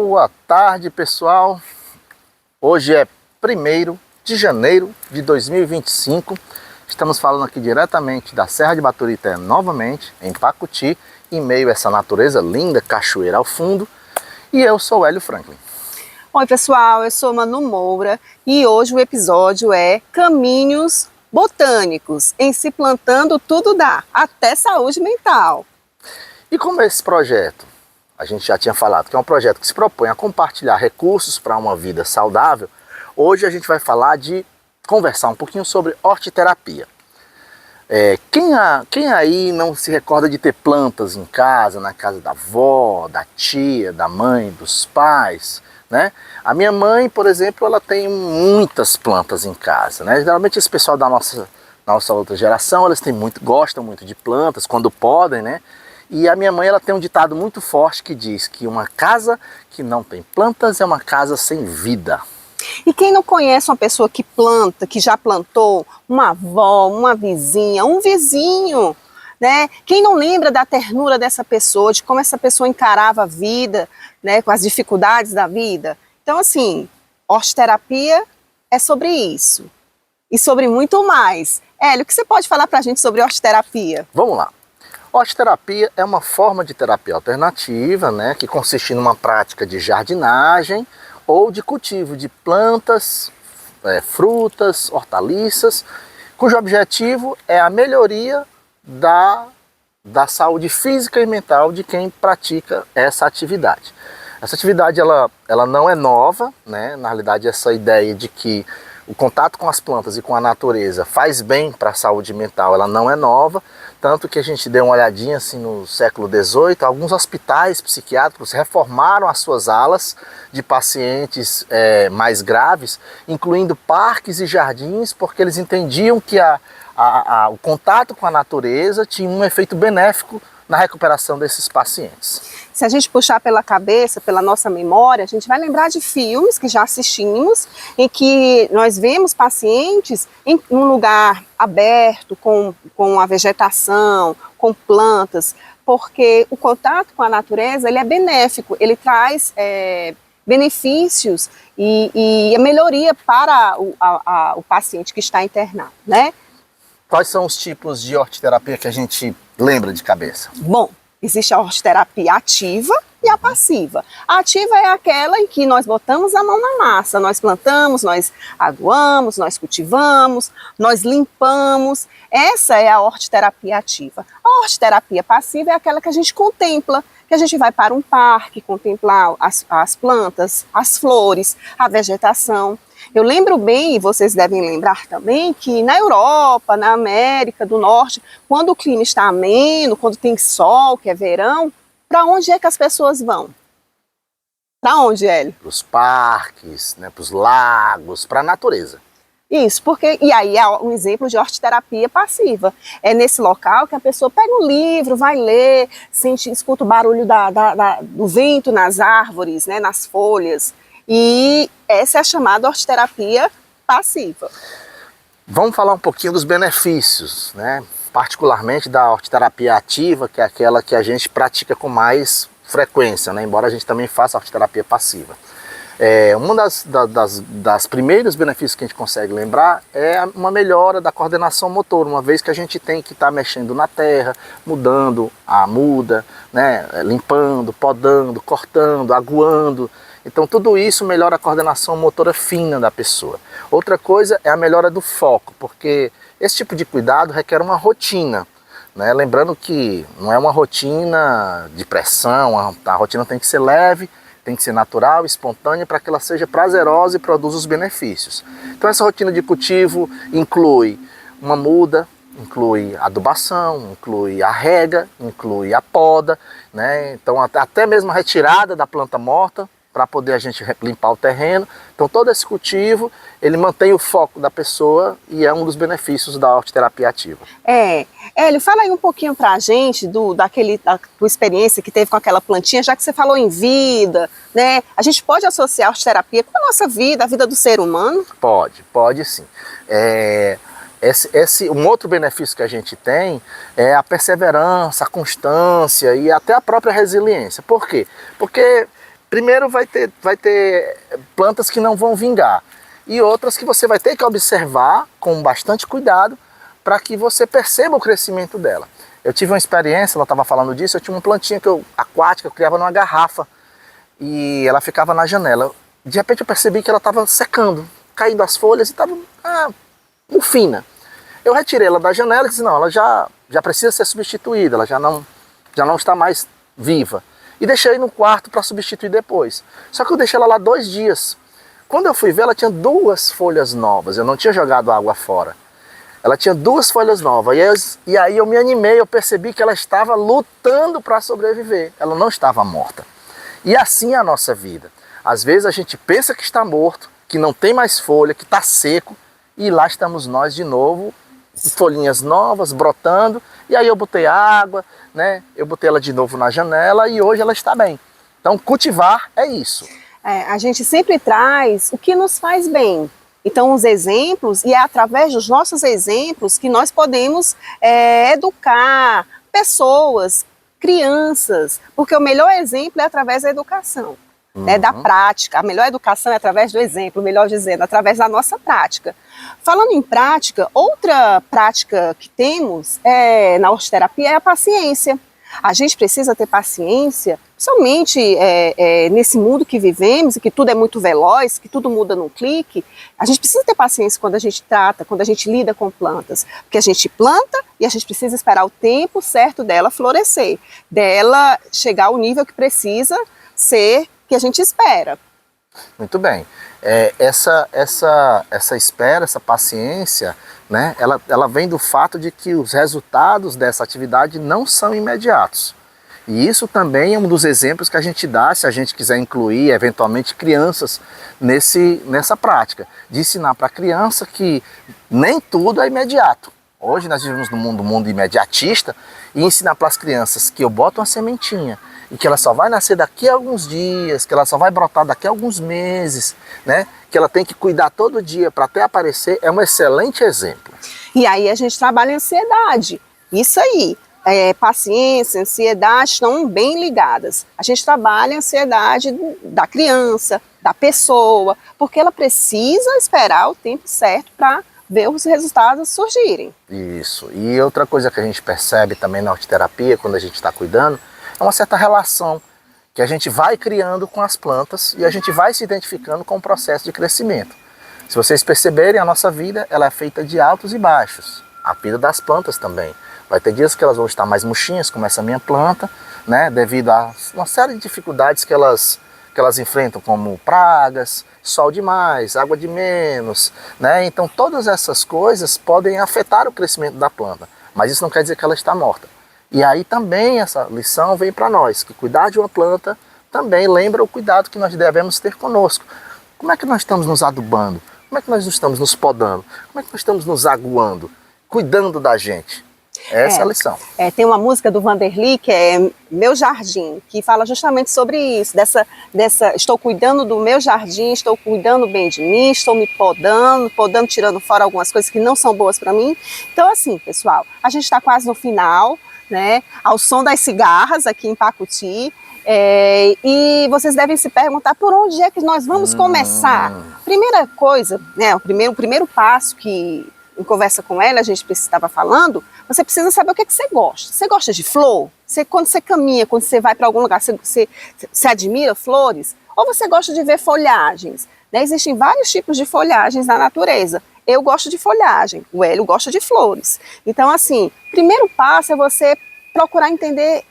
Boa tarde, pessoal. Hoje é 1º de janeiro de 2025. Estamos falando aqui diretamente da Serra de Baturité, novamente, em Pacuti, em meio a essa natureza linda, cachoeira ao fundo. E eu sou o Hélio Franklin. Oi, pessoal, eu sou Manu Moura e hoje o episódio é Caminhos Botânicos, em Se Plantando Tudo Dá, até saúde mental. E como é esse projeto? A gente já tinha falado que é um projeto que se propõe a compartilhar recursos para uma vida saudável. Hoje a gente vai falar de conversar um pouquinho sobre hortiterapia. Quem aí não se recorda de ter plantas em casa, na casa da avó, da tia, da mãe, dos pais, né? A minha mãe, por exemplo, ela tem muitas plantas em casa, né? Geralmente esse pessoal da nossa outra geração, eles gostam muito de plantas, quando podem, né? E a minha mãe, ela tem um ditado muito forte que diz que uma casa que não tem plantas é uma casa sem vida. E quem não conhece uma pessoa que planta, que já plantou, uma avó, uma vizinha, um vizinho, né? Quem não lembra da ternura dessa pessoa, de como essa pessoa encarava a vida, né, com as dificuldades da vida? Então, assim, hortiterapia é sobre isso e sobre muito mais. Hélio, o que você pode falar pra gente sobre hortiterapia? Vamos lá. Hortiterapia é uma forma de terapia alternativa, né, que consiste numa prática de jardinagem ou de cultivo de plantas, frutas, hortaliças, cujo objetivo é a melhoria da saúde física e mental de quem pratica essa atividade. Essa atividade ela não é nova, né? Na realidade, essa ideia de que o contato com as plantas e com a natureza faz bem para a saúde mental, ela não é nova, tanto que a gente deu uma olhadinha assim no século XVIII, alguns hospitais psiquiátricos reformaram as suas alas de pacientes mais graves, incluindo parques e jardins, porque eles entendiam que o contato com a natureza tinha um efeito benéfico na recuperação desses pacientes. Se a gente puxar pela cabeça, pela nossa memória, a gente vai lembrar de filmes que já assistimos, em que nós vemos pacientes em um lugar aberto, com a vegetação, com plantas, porque o contato com a natureza ele é benéfico, ele traz benefícios e a melhoria para o paciente que está internado, né? Quais são os tipos de hortiterapia que a gente lembra de cabeça? Bom, existe a hortiterapia ativa e a passiva. A ativa é aquela em que nós botamos a mão na massa, nós plantamos, nós aguamos, nós cultivamos, nós limpamos. Essa é a hortiterapia ativa. A hortiterapia passiva é aquela que a gente contempla, que a gente vai para um parque contemplar as plantas, as flores, a vegetação. Eu lembro bem, e vocês devem lembrar também, que na Europa, na América do Norte, quando o clima está ameno, quando tem sol, que é verão, para onde é que as pessoas vão? Para onde, Hélio? Para os parques, né, para os lagos, para a natureza. Isso, e aí é um exemplo de hortiterapia passiva. É nesse local que a pessoa pega um livro, vai ler, escuta o barulho do vento nas árvores, né, nas folhas. E essa é a chamada hortiterapia passiva. Vamos falar um pouquinho dos benefícios, né? Particularmente da hortiterapia ativa, que é aquela que a gente pratica com mais frequência, né? Embora a gente também faça hortiterapia passiva. Um das primeiros benefícios que a gente consegue lembrar é uma melhora da coordenação motora, uma vez que a gente tem que estar mexendo na terra, mudando a muda, né? Limpando, podando, cortando, aguando. Então tudo isso melhora a coordenação motora fina da pessoa. Outra coisa é a melhora do foco, porque esse tipo de cuidado requer uma rotina, né? Lembrando que não é uma rotina de pressão, a rotina tem que ser leve, tem que ser natural, espontânea, para que ela seja prazerosa e produza os benefícios. Então essa rotina de cultivo inclui uma muda, inclui adubação, inclui a rega, inclui a poda, né? Então até mesmo a retirada da planta morta, para poder a gente limpar o terreno. Então todo esse cultivo, ele mantém o foco da pessoa e é um dos benefícios da hortiterapia ativa. Hélio, fala aí um pouquinho pra gente da tua experiência que teve com aquela plantinha, já que você falou em vida, né? A gente pode associar a hortiterapia com a nossa vida, a vida do ser humano? Pode sim. Um outro benefício que a gente tem é a perseverança, a constância e até a própria resiliência. Por quê? Porque Primeiro vai ter plantas que não vão vingar e outras que você vai ter que observar com bastante cuidado para que você perceba o crescimento dela. Eu tive uma experiência, ela estava falando disso, eu tinha uma plantinha aquática, eu criava numa garrafa e ela ficava na janela. De repente eu percebi que ela estava secando, caindo as folhas e estava fina. Eu retirei ela da janela e disse, não, ela já precisa ser substituída, ela já não está mais viva. E deixei no quarto para substituir depois. Só que eu deixei ela lá 2 dias. Quando eu fui ver, ela tinha 2 folhas novas, eu não tinha jogado água fora. Ela tinha 2 folhas novas e aí eu me animei, eu percebi que ela estava lutando para sobreviver, ela não estava morta. E assim é a nossa vida. Às vezes a gente pensa que está morto, que não tem mais folha, que está seco, e lá estamos nós de novo, folhinhas novas, brotando, e aí eu botei água, né? Eu botei ela de novo na janela e hoje ela está bem. Então cultivar é isso. A gente sempre traz o que nos faz bem. Então os exemplos, e é através dos nossos exemplos que nós podemos educar pessoas, crianças, porque o melhor exemplo é através da educação. Né, da prática. A melhor educação é através do exemplo, melhor dizendo, através da nossa prática. Falando em prática, outra prática que temos na hortiterapia é a paciência. A gente precisa ter paciência, somente nesse mundo que vivemos, e que tudo é muito veloz, que tudo muda num clique. A gente precisa ter paciência quando a gente trata, quando a gente lida com plantas, porque a gente planta e a gente precisa esperar o tempo certo dela florescer, dela chegar ao nível que precisa ser, que a gente espera. Muito bem. Essa espera, essa paciência, né, ela vem do fato de que os resultados dessa atividade não são imediatos. E isso também é um dos exemplos que a gente dá, se a gente quiser incluir eventualmente crianças nessa prática, de ensinar para a criança que nem tudo é imediato. Hoje nós vivemos num mundo imediatista, e ensinar para as crianças que eu boto uma sementinha e que ela só vai nascer daqui a alguns dias, que ela só vai brotar daqui a alguns meses, né? Que ela tem que cuidar todo dia para até aparecer, é um excelente exemplo. E aí a gente trabalha a ansiedade, isso aí. Paciência, ansiedade estão bem ligadas. A gente trabalha a ansiedade da criança, da pessoa, porque ela precisa esperar o tempo certo para ver os resultados surgirem. Isso. E outra coisa que a gente percebe também na hortiterapia, quando a gente está cuidando, é uma certa relação que a gente vai criando com as plantas e a gente vai se identificando com o processo de crescimento. Se vocês perceberem, a nossa vida ela é feita de altos e baixos. A vida das plantas também. Vai ter dias que elas vão estar mais murchinhas, como essa minha planta, né, devido a uma série de dificuldades que elas enfrentam, como pragas, sol demais, água de menos, né? Então todas essas coisas podem afetar o crescimento da planta, mas isso não quer dizer que ela está morta. E aí também essa lição vem para nós, que cuidar de uma planta também lembra o cuidado que nós devemos ter conosco. Como é que nós estamos nos adubando? Como é que nós estamos nos podando? Como é que nós estamos nos aguando? Cuidando da gente. Essa é a lição. Tem uma música do Vanderly que é Meu Jardim, que fala justamente sobre isso, estou cuidando do meu jardim, estou cuidando bem de mim, estou me podando, tirando fora algumas coisas que não são boas para mim. Então assim, pessoal, a gente está quase no final, né, ao som das cigarras aqui em Pacuti, e vocês devem se perguntar por onde é que nós vamos começar. Primeira coisa, né, o primeiro passo que em conversa com ela, a gente estava falando, você precisa saber o que você gosta. Você gosta de flor? Quando você caminha, quando você vai para algum lugar, você admira flores? Ou você gosta de ver folhagens? Né? Existem vários tipos de folhagens na natureza. Eu gosto de folhagem, o Hélio gosta de flores. Então, assim, primeiro passo é você procurar entender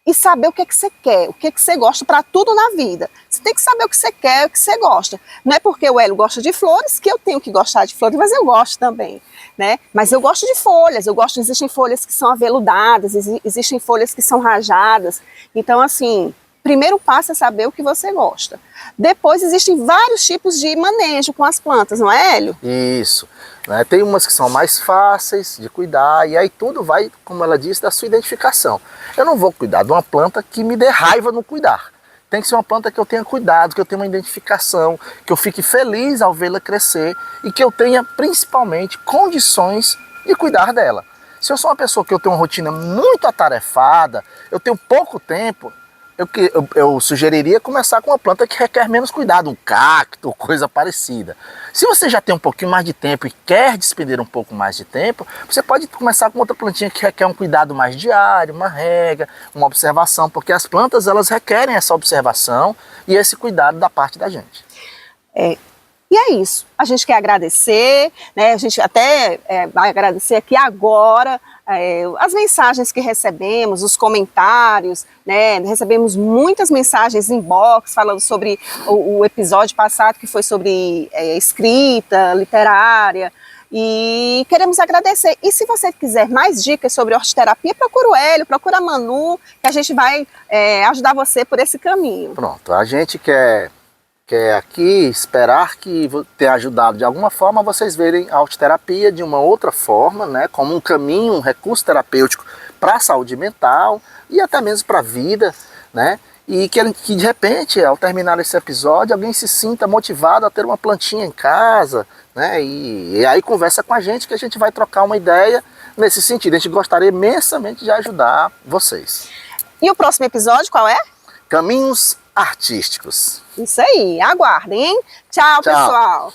e saber o que você quer, o que você gosta para tudo na vida. Você tem que saber o que você quer, o que você gosta. Não é porque o Hélio gosta de flores que eu tenho que gostar de flores, mas eu gosto também, né? Mas eu gosto de folhas, existem folhas que são aveludadas, existem folhas que são rajadas. Então, assim, primeiro passo é saber o que você gosta. Depois existem vários tipos de manejo com as plantas, não é, Hélio? Isso. Né? Tem umas que são mais fáceis de cuidar e aí tudo vai, como ela disse, da sua identificação. Eu não vou cuidar de uma planta que me dê raiva no cuidar. Tem que ser uma planta que eu tenha cuidado, que eu tenha uma identificação, que eu fique feliz ao vê-la crescer e que eu tenha principalmente condições de cuidar dela. Se eu sou uma pessoa que eu tenho uma rotina muito atarefada, eu tenho pouco tempo, eu sugeriria começar com uma planta que requer menos cuidado, um cacto, coisa parecida. Se você já tem um pouquinho mais de tempo e quer despender um pouco mais de tempo, você pode começar com outra plantinha que requer um cuidado mais diário, uma rega, uma observação, porque as plantas elas requerem essa observação e esse cuidado da parte da gente. E é isso, a gente quer agradecer, né? A gente até vai agradecer aqui agora as mensagens que recebemos, os comentários, né? Recebemos muitas mensagens inbox falando sobre o episódio passado que foi sobre escrita literária. E queremos agradecer. E se você quiser mais dicas sobre hortiterapia, procura o Hélio, procura a Manu, que a gente vai ajudar você por esse caminho. Pronto, a gente quer aqui esperar que tenha ajudado de alguma forma vocês verem a hortiterapia de uma outra forma, né, como um caminho, um recurso terapêutico para a saúde mental e até mesmo para a vida, né, e que de repente, ao terminar esse episódio, alguém se sinta motivado a ter uma plantinha em casa, né, e aí conversa com a gente que a gente vai trocar uma ideia nesse sentido. A gente gostaria imensamente de ajudar vocês. E o próximo episódio qual é? Caminhos artísticos. Isso aí, aguardem, hein? Tchau, pessoal!